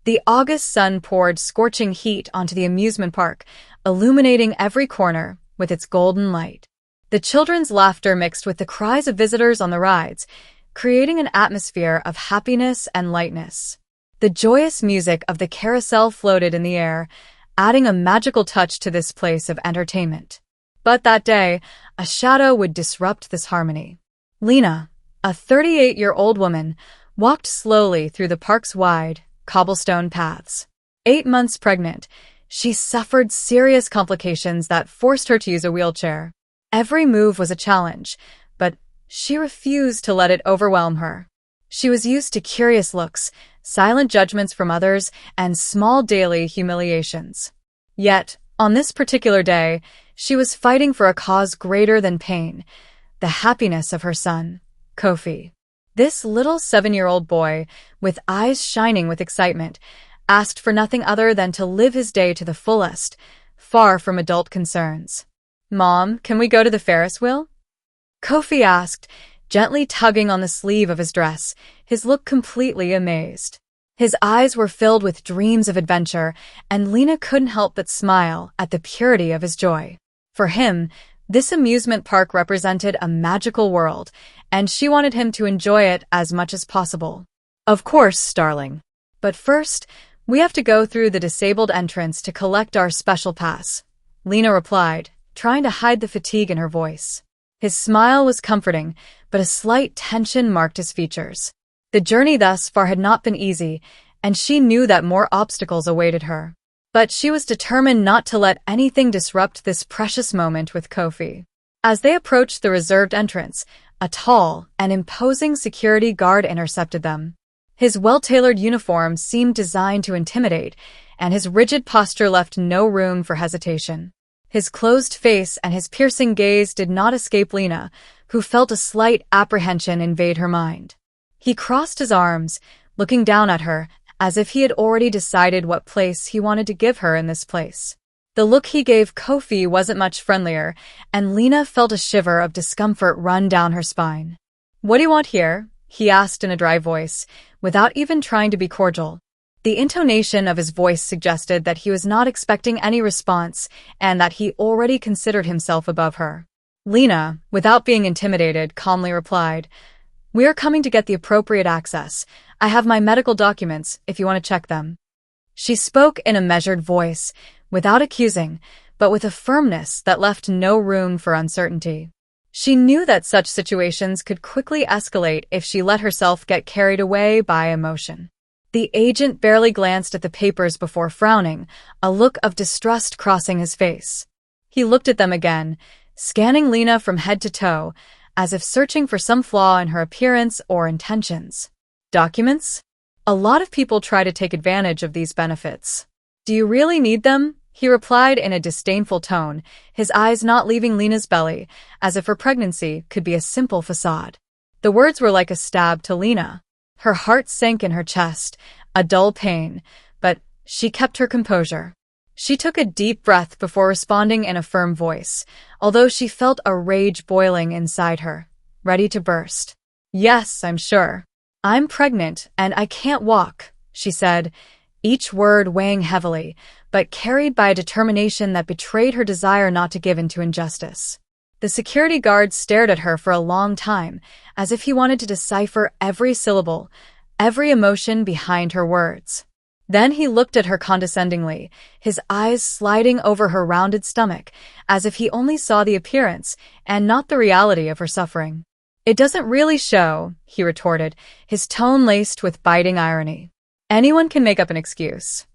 The August sun poured scorching heat onto the amusement park, illuminating every corner with its golden light. The children's laughter mixed with the cries of visitors on the rides, creating an atmosphere of happiness and lightness. The joyous music of the carousel floated in the air, adding a magical touch to this place of entertainment. But that day, a shadow would disrupt this harmony. Lena, a 38-year-old woman, walked slowly through the park's wide, cobblestone paths. 8 months pregnant, she suffered serious complications that forced her to use a wheelchair. Every move was a challenge, but she refused to let it overwhelm her. She was used to curious looks, silent judgments from others, and small daily humiliations. Yet, on this particular day, she was fighting for a cause greater than pain, the happiness of her son, Kofi. This little 7-year-old boy, with eyes shining with excitement, asked for nothing other than to live his day to the fullest, far from adult concerns. "Mom, can we go to the Ferris wheel?" Kofi asked, gently tugging on the sleeve of his dress, his look completely amazed. His eyes were filled with dreams of adventure, and Lena couldn't help but smile at the purity of his joy. For him, this amusement park represented a magical world, and she wanted him to enjoy it as much as possible. "Of course, darling. But first, we have to go through the disabled entrance to collect our special pass," Lena replied, trying to hide the fatigue in her voice. His smile was comforting, but a slight tension marked his features. The journey thus far had not been easy, and she knew that more obstacles awaited her. But she was determined not to let anything disrupt this precious moment with Kofi. As they approached the reserved entrance, a tall and imposing security guard intercepted them. His well-tailored uniform seemed designed to intimidate, and his rigid posture left no room for hesitation. His closed face and his piercing gaze did not escape Lena, who felt a slight apprehension invade her mind. He crossed his arms, looking down at her, as if he had already decided what place he wanted to give her in this place. The look he gave Kofi wasn't much friendlier, and Lena felt a shiver of discomfort run down her spine. "What do you want here?" he asked in a dry voice, without even trying to be cordial. The intonation of his voice suggested that he was not expecting any response and that he already considered himself above her. Lena, without being intimidated, calmly replied, "We are coming to get the appropriate access. I have my medical documents if you want to check them." She spoke in a measured voice, without accusing, but with a firmness that left no room for uncertainty. She knew that such situations could quickly escalate if she let herself get carried away by emotion. The agent barely glanced at the papers before frowning, a look of distrust crossing his face. He looked at them again, scanning Lena from head to toe, as if searching for some flaw in her appearance or intentions. "Documents? A lot of people try to take advantage of these benefits. Do you really need them?" he replied in a disdainful tone, his eyes not leaving Lena's belly, as if her pregnancy could be a simple facade. The words were like a stab to Lena. Her heart sank in her chest, a dull pain, but she kept her composure. She took a deep breath before responding in a firm voice, although she felt a rage boiling inside her, ready to burst. "Yes, I'm sure. I'm pregnant and I can't walk," she said, each word weighing heavily, but carried by a determination that betrayed her desire not to give in to injustice. The security guard stared at her for a long time, as if he wanted to decipher every syllable, every emotion behind her words. Then he looked at her condescendingly, his eyes sliding over her rounded stomach, as if he only saw the appearance and not the reality of her suffering. "It doesn't really show," he retorted, his tone laced with biting irony. "Anyone can make up an excuse."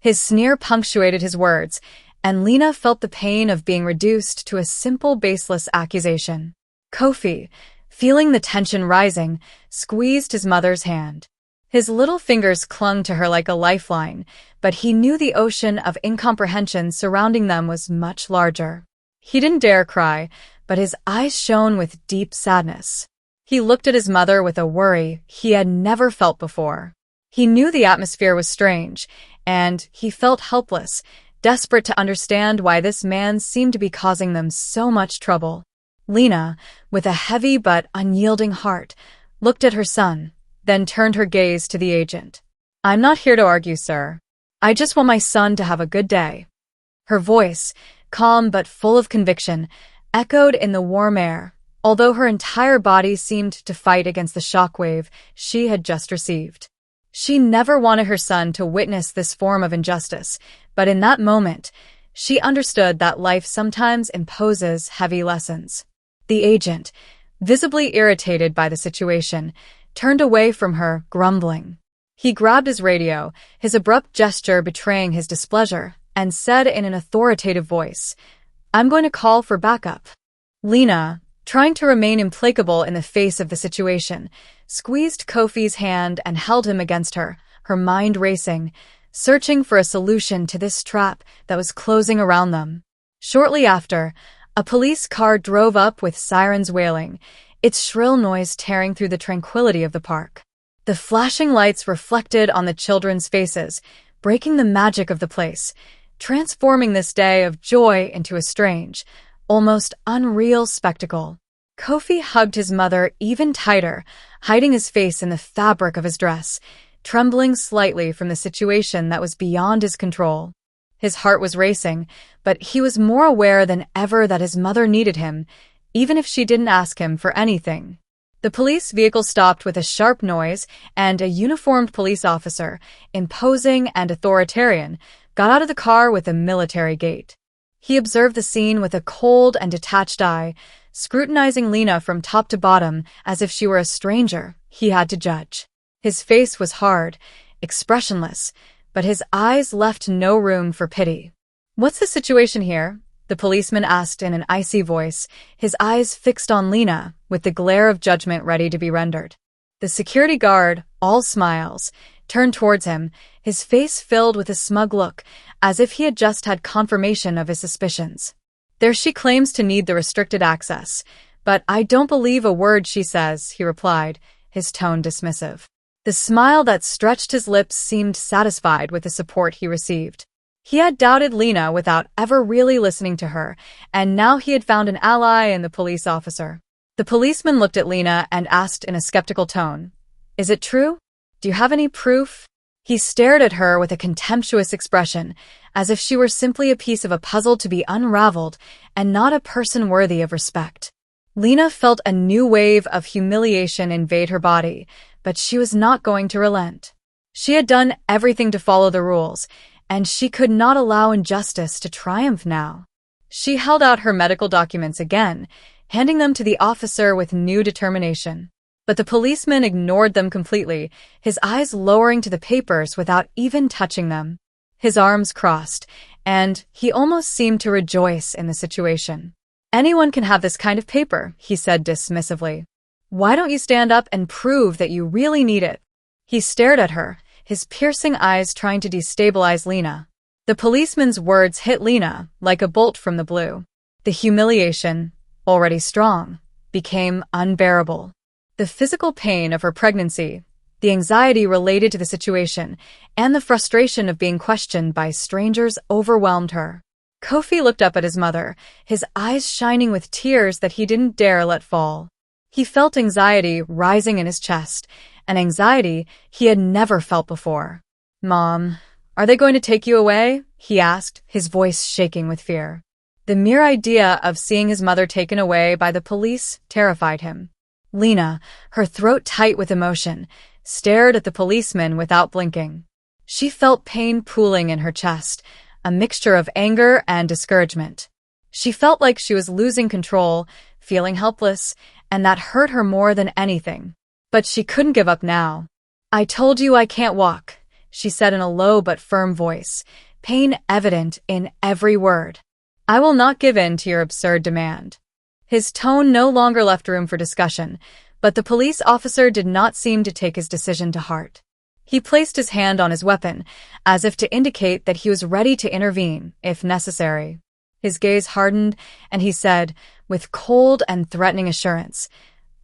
His sneer punctuated his words, and Lena felt the pain of being reduced to a simple baseless accusation. Kofi, feeling the tension rising, squeezed his mother's hand. His little fingers clung to her like a lifeline, but he knew the ocean of incomprehension surrounding them was much larger. He didn't dare cry, but his eyes shone with deep sadness. He looked at his mother with a worry he had never felt before. He knew the atmosphere was strange, and he felt helpless, desperate to understand why this man seemed to be causing them so much trouble. Lena, with a heavy but unyielding heart, looked at her son, then turned her gaze to the agent. I'm not here to argue, sir. I just want my son to have a good day. Her voice, calm but full of conviction, echoed in the warm air, although her entire body seemed to fight against the shockwave she had just received. She never wanted her son to witness this form of injustice, but in that moment, she understood that life sometimes imposes heavy lessons. The agent, visibly irritated by the situation, turned away from her, grumbling. He grabbed his radio, his abrupt gesture betraying his displeasure, and said in an authoritative voice, "I'm going to call for backup." Lena, trying to remain implacable in the face of the situation, squeezed Kofi's hand and held him against her, her mind racing, searching for a solution to this trap that was closing around them. Shortly after, a police car drove up with sirens wailing, its shrill noise tearing through the tranquility of the park. The flashing lights reflected on the children's faces, breaking the magic of the place, transforming this day of joy into a strange, almost unreal spectacle. Kofi hugged his mother even tighter, hiding his face in the fabric of his dress, trembling slightly from the situation that was beyond his control. His heart was racing, but he was more aware than ever that his mother needed him, even if she didn't ask him for anything. The police vehicle stopped with a sharp noise, and a uniformed police officer, imposing and authoritarian, got out of the car with a military gait. He observed the scene with a cold and detached eye, scrutinizing Lena from top to bottom as if she were a stranger he had to judge. His face was hard, expressionless, but his eyes left no room for pity. "What's the situation here?" the policeman asked in an icy voice, his eyes fixed on Lena, with the glare of judgment ready to be rendered. The security guard, all smiles, turned towards him, his face filled with a smug look, as if he had just had confirmation of his suspicions. "There she claims to need the restricted access, but I don't believe a word she says," he replied, his tone dismissive. The smile that stretched his lips seemed satisfied with the support he received. He had doubted Lena without ever really listening to her, and now he had found an ally in the police officer. The policeman looked at Lena and asked in a skeptical tone, "Is it true? Do you have any proof?" He stared at her with a contemptuous expression, as if she were simply a piece of a puzzle to be unraveled and not a person worthy of respect. Lena felt a new wave of humiliation invade her body, but she was not going to relent. She had done everything to follow the rules, and she could not allow injustice to triumph now. She held out her medical documents again, handing them to the officer with new determination. But the policeman ignored them completely, his eyes lowering to the papers without even touching them. His arms crossed, and he almost seemed to rejoice in the situation. "Anyone can have this kind of paper," he said dismissively. "Why don't you stand up and prove that you really need it?" He stared at her, his piercing eyes trying to destabilize Lena. The policeman's words hit Lena like a bolt from the blue. The humiliation, already strong, became unbearable. The physical pain of her pregnancy, the anxiety related to the situation, and the frustration of being questioned by strangers overwhelmed her. Kofi looked up at his mother, his eyes shining with tears that he didn't dare let fall. He felt anxiety rising in his chest, an anxiety he had never felt before. "Mom, are they going to take you away?" he asked, his voice shaking with fear. The mere idea of seeing his mother taken away by the police terrified him. Lena, her throat tight with emotion, stared at the policeman without blinking. She felt pain pooling in her chest, a mixture of anger and discouragement. She felt like she was losing control, feeling helpless, and that hurt her more than anything. But she couldn't give up now. "I told you I can't walk," she said in a low but firm voice, pain evident in every word. "I will not give in to your absurd demand." His tone no longer left room for discussion, but the police officer did not seem to take his decision to heart. He placed his hand on his weapon, as if to indicate that he was ready to intervene, if necessary. His gaze hardened, and he said, with cold and threatening assurance,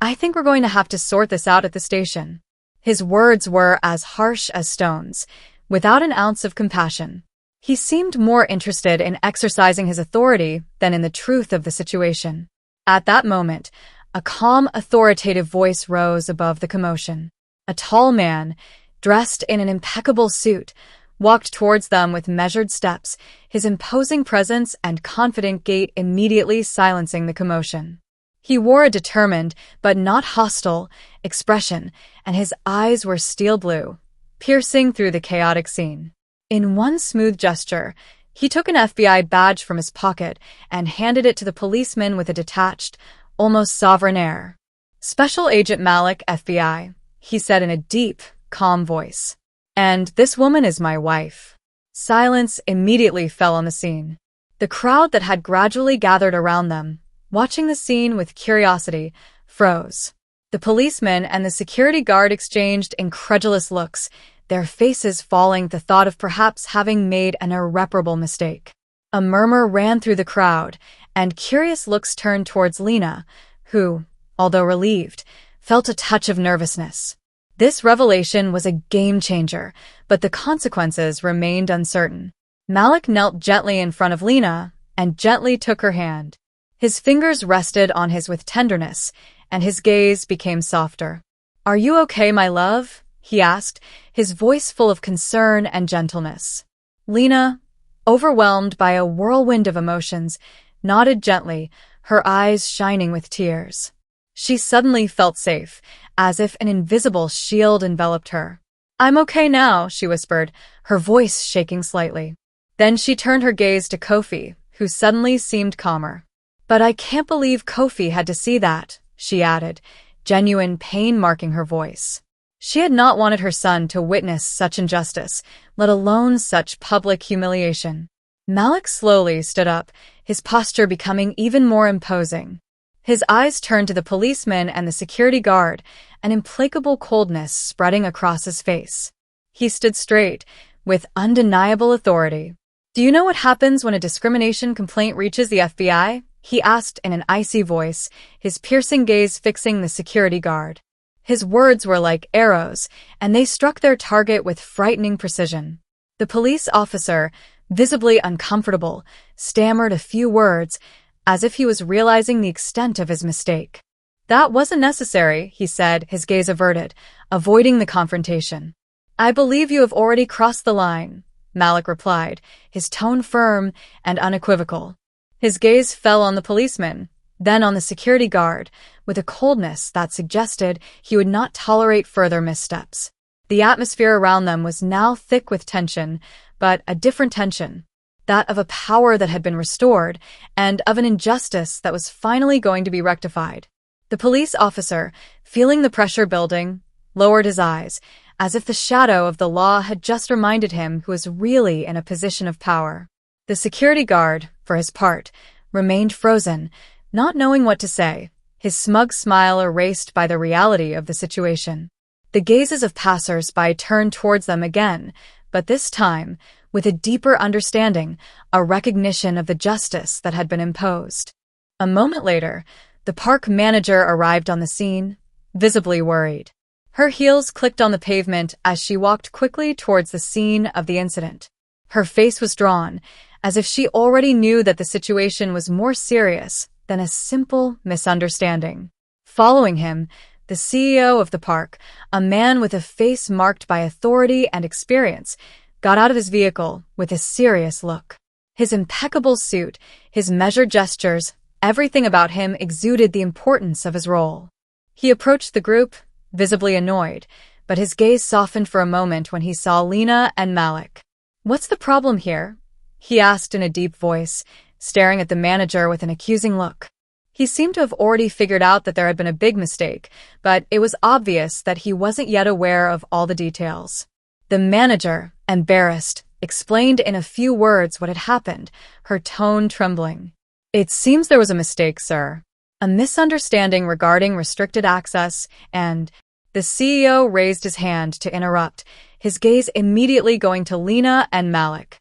"I think we're going to have to sort this out at the station." His words were as harsh as stones, without an ounce of compassion. He seemed more interested in exercising his authority than in the truth of the situation. At that moment, a calm, authoritative voice rose above the commotion. A tall man, dressed in an impeccable suit, walked towards them with measured steps, his imposing presence and confident gait immediately silencing the commotion. He wore a determined, but not hostile, expression, and his eyes were steel blue, piercing through the chaotic scene. In one smooth gesture, he took an FBI badge from his pocket and handed it to the policeman with a detached, almost sovereign air. "Special Agent Malik, FBI," he said in a deep, calm voice. "And this woman is my wife." Silence immediately fell on the scene. The crowd that had gradually gathered around them, watching the scene with curiosity, froze. The policeman and the security guard exchanged incredulous looks, their faces falling at the thought of perhaps having made an irreparable mistake. A murmur ran through the crowd, and curious looks turned towards Lena, who, although relieved, felt a touch of nervousness. This revelation was a game-changer, but the consequences remained uncertain. Malik knelt gently in front of Lena and gently took her hand. His fingers rested on his with tenderness, and his gaze became softer. "Are you okay, my love?" he asked, his voice full of concern and gentleness. Lena, overwhelmed by a whirlwind of emotions, nodded gently, her eyes shining with tears. She suddenly felt safe, as if an invisible shield enveloped her. "I'm okay now," she whispered, her voice shaking slightly. Then she turned her gaze to Kofi, who suddenly seemed calmer. "But I can't believe Kofi had to see that," she added, genuine pain marking her voice. She had not wanted her son to witness such injustice, let alone such public humiliation. Malik slowly stood up, his posture becoming even more imposing. His eyes turned to the policeman and the security guard, an implacable coldness spreading across his face. He stood straight, with undeniable authority. "Do you know what happens when a discrimination complaint reaches the FBI?" he asked in an icy voice, his piercing gaze fixing the security guard. His words were like arrows, and they struck their target with frightening precision. The police officer, visibly uncomfortable, stammered a few words, as if he was realizing the extent of his mistake. "That wasn't necessary," he said, his gaze averted, avoiding the confrontation. "I believe you have already crossed the line," Malik replied, his tone firm and unequivocal. His gaze fell on the policeman, then on the security guard, with a coldness that suggested he would not tolerate further missteps. The atmosphere around them was now thick with tension, but a different tension, that of a power that had been restored, and of an injustice that was finally going to be rectified. The police officer, feeling the pressure building, lowered his eyes, as if the shadow of the law had just reminded him who was really in a position of power. The security guard, for his part, remained frozen, not knowing what to say, his smug smile erased by the reality of the situation. The gazes of passers-by turned towards them again, but this time, with a deeper understanding, a recognition of the justice that had been imposed. A moment later, the park manager arrived on the scene, visibly worried. Her heels clicked on the pavement as she walked quickly towards the scene of the incident. Her face was drawn, as if she already knew that the situation was more serious than a simple misunderstanding. Following him, the CEO of the park, a man with a face marked by authority and experience, got out of his vehicle with a serious look. His impeccable suit, his measured gestures, everything about him exuded the importance of his role. He approached the group, visibly annoyed, but his gaze softened for a moment when he saw Lena and Malik. "What's the problem here?" he asked in a deep voice, staring at the manager with an accusing look. He seemed to have already figured out that there had been a big mistake, but it was obvious that he wasn't yet aware of all the details. The manager, embarrassed, explained in a few words what had happened, her tone trembling. "It seems there was a mistake, sir. A misunderstanding regarding restricted access, and—" The CEO raised his hand to interrupt, his gaze immediately going to Lena and Malik.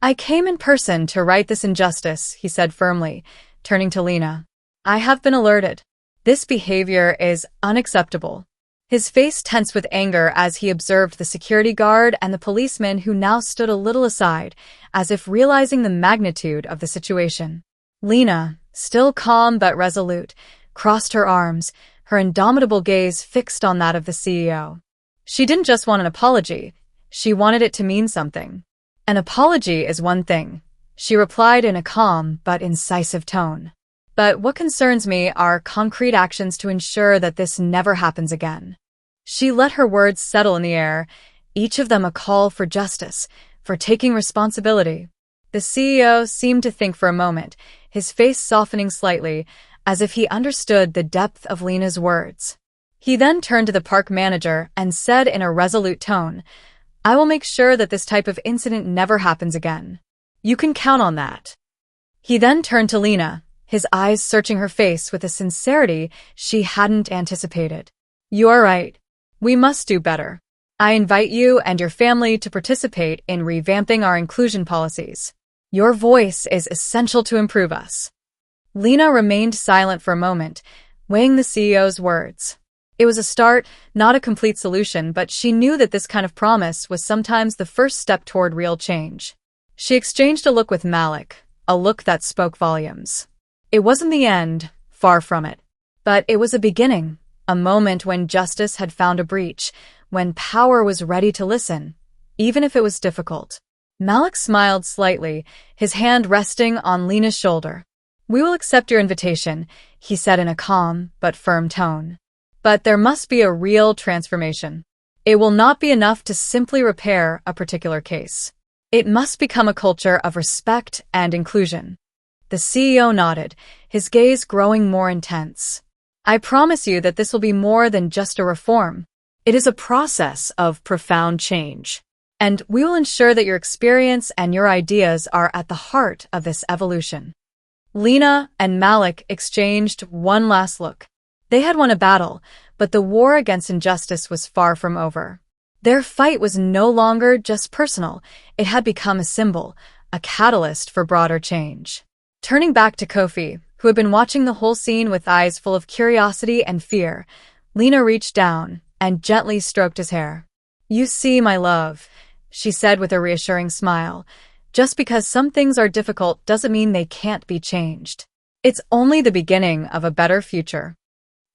"I came in person to right this injustice," he said firmly, turning to Lena. "I have been alerted. This behavior is unacceptable." His face tensed with anger as he observed the security guard and the policeman who now stood a little aside, as if realizing the magnitude of the situation. Lena, still calm but resolute, crossed her arms, her indomitable gaze fixed on that of the CEO. She didn't just want an apology, she wanted it to mean something. An apology is one thing, she replied in a calm but incisive tone. But what concerns me are concrete actions to ensure that this never happens again. She let her words settle in the air, each of them a call for justice, for taking responsibility. The CEO seemed to think for a moment, his face softening slightly, as if he understood the depth of Lena's words. He then turned to the park manager and said in a resolute tone, "I will make sure that this type of incident never happens again. You can count on that." He then turned to Lena, his eyes searching her face with a sincerity she hadn't anticipated. "You are right. We must do better. I invite you and your family to participate in revamping our inclusion policies. Your voice is essential to improve us." Lena remained silent for a moment, weighing the CEO's words. It was a start, not a complete solution, but she knew that this kind of promise was sometimes the first step toward real change. She exchanged a look with Malik, a look that spoke volumes. It wasn't the end, far from it. But it was a beginning, a moment when justice had found a breach, when power was ready to listen, even if it was difficult. Malik smiled slightly, his hand resting on Lena's shoulder. "We will accept your invitation," he said in a calm but firm tone. "But there must be a real transformation. It will not be enough to simply repair a particular case. It must become a culture of respect and inclusion." The CEO nodded, his gaze growing more intense. "I promise you that this will be more than just a reform. It is a process of profound change. And we will ensure that your experience and your ideas are at the heart of this evolution." Lena and Malik exchanged one last look. They had won a battle, but the war against injustice was far from over. Their fight was no longer just personal, it had become a symbol, a catalyst for broader change. Turning back to Kofi, who had been watching the whole scene with eyes full of curiosity and fear, Lena reached down and gently stroked his hair. "You see, my love," she said with a reassuring smile, "just because some things are difficult doesn't mean they can't be changed. It's only the beginning of a better future."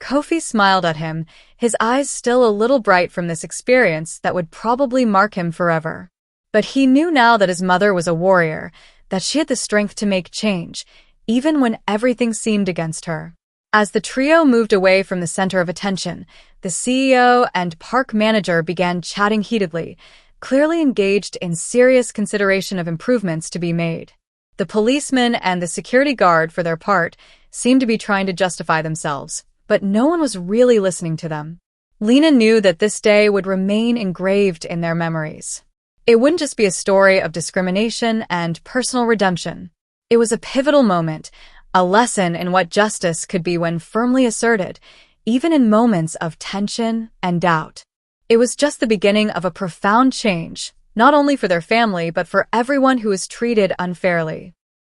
Kofi smiled at him, his eyes still a little bright from this experience that would probably mark him forever. But he knew now that his mother was a warrior, that she had the strength to make change, even when everything seemed against her. As the trio moved away from the center of attention, the CEO and park manager began chatting heatedly, clearly engaged in serious consideration of improvements to be made. The policeman and the security guard, for their part, seemed to be trying to justify themselves, but no one was really listening to them. Lena knew that this day would remain engraved in their memories. It wouldn't just be a story of discrimination and personal redemption. It was a pivotal moment, a lesson in what justice could be when firmly asserted, even in moments of tension and doubt. It was just the beginning of a profound change, not only for their family but for everyone who was treated unfairly.